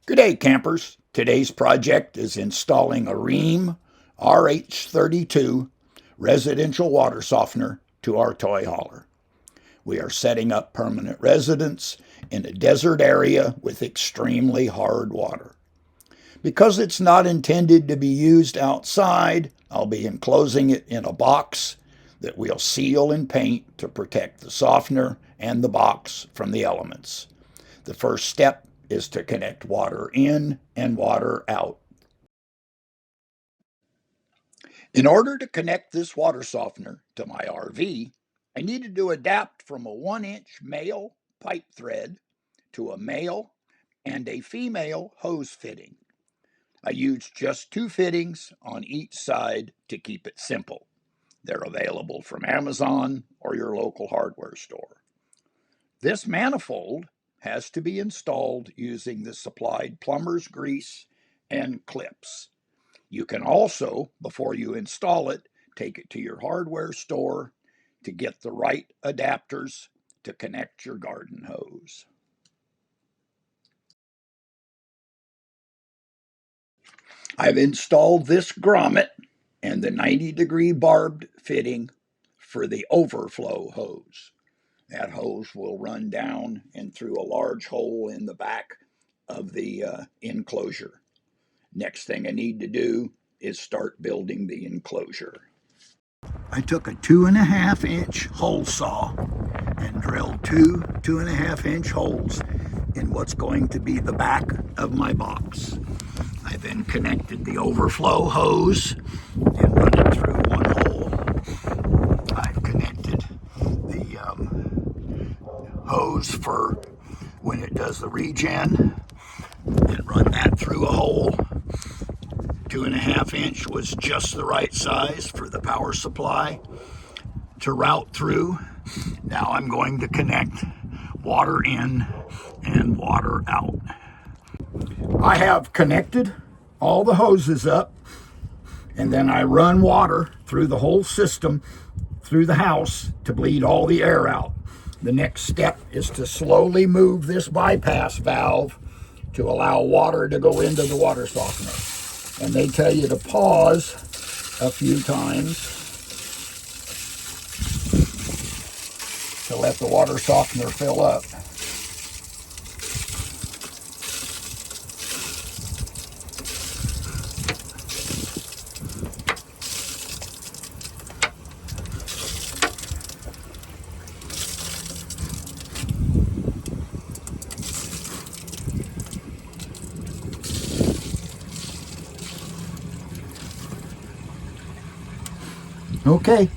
Good day, campers. Today's project is installing a Rheem RH32 residential water softener to our toy hauler. We are setting up permanent residence in a desert area with extremely hard water. Because it's not intended to be used outside, I'll be enclosing it in a box that we'll seal and paint to protect the softener and the box from the elements. The first step is to connect water in and water out. In order to connect this water softener to my RV, I needed to adapt from a 1-inch male pipe thread to a male and a female hose fitting. I used just 2 fittings on each side to keep it simple. They're available from Amazon or your local hardware store. This manifold has to be installed using the supplied plumber's grease and clips. You can also, before you install it, take it to your hardware store to get the right adapters to connect your garden hose. I've installed this grommet and the 90-degree barbed fitting for the overflow hose. That hose will run down and through a large hole in the back of the enclosure. Next thing I need to do is start building the enclosure. I took a 2.5-inch hole saw and drilled 2.5-inch holes in what's going to be the back of my box. I then connected the overflow hose and run it through one hole. I've connected the hose for when it does the regen and run that through a hole. 2.5-inch was just the right size for the power supply to route through. Now I'm going to connect water in and water out. I have connected all the hoses up, and then I run water through the whole system through the house to bleed all the air out. The next step is to slowly move this bypass valve to allow water to go into the water softener. And they tell you to pause a few times to let the water softener fill up. Okay,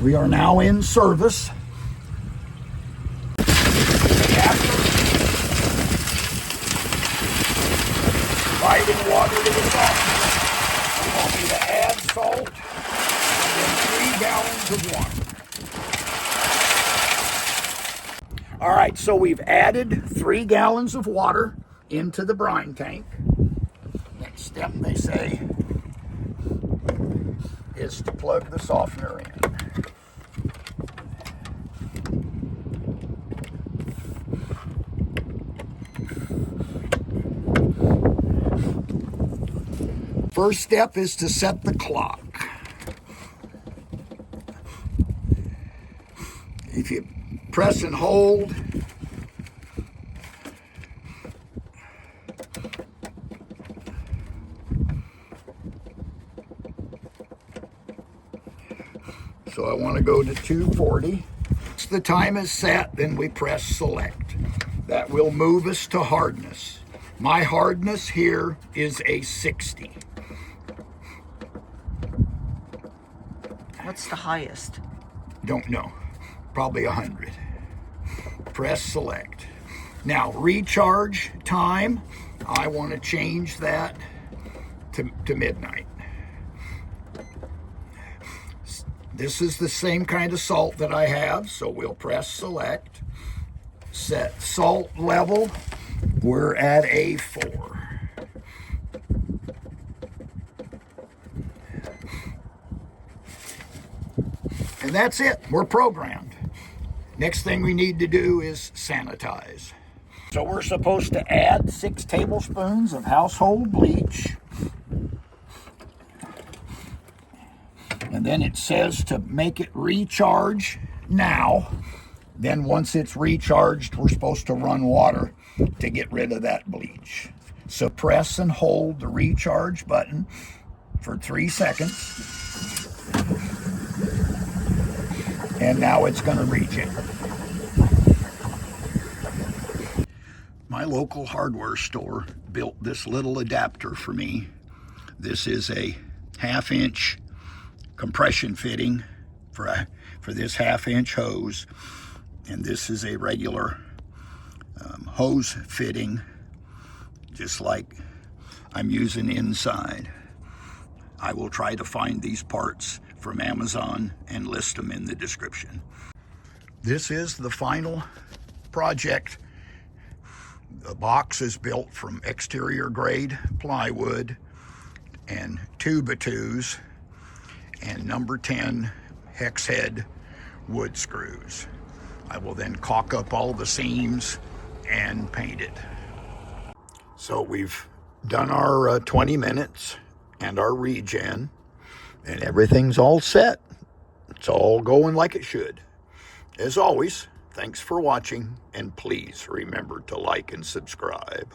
we are now in service. Providing water to the softener, we want me to add salt and 3 gallons of water. All right, so we've added 3 gallons of water into the brine tank. Next step, they say, is to plug the softener in. First step is to set the clock. If you press and hold, so I want to go to 240. Once the time is set, then we press select. That will move us to hardness. My hardness here is a 60. What's the highest? Don't know. Probably 100. Press select. Now recharge time, I want to change that to midnight. This is the same kind of salt that I have, so we'll press select. Set salt level, we're at a 4. And that's it, we're programmed. Next thing we need to do is sanitize. So we're supposed to add 6 tablespoons of household bleach. And then it says to make it recharge now. Then once it's recharged, we're supposed to run water to get rid of that bleach. So press and hold the recharge button for 3 seconds. And now it's going to regen. My local hardware store built this little adapter for me. This is a 1/2 inch compression fitting for this 1/2 inch hose. And this is a regular hose fitting, just like I'm using inside. I will try to find these parts from Amazon and list them in the description. This is the final project. The box is built from exterior grade plywood and 2x2s and number 10 hex head wood screws. I will then caulk up all the seams and paint it. So we've done our 20 minutes and our regen, and everything's all set. It's all going like it should. As always, thanks for watching, and please remember to like and subscribe.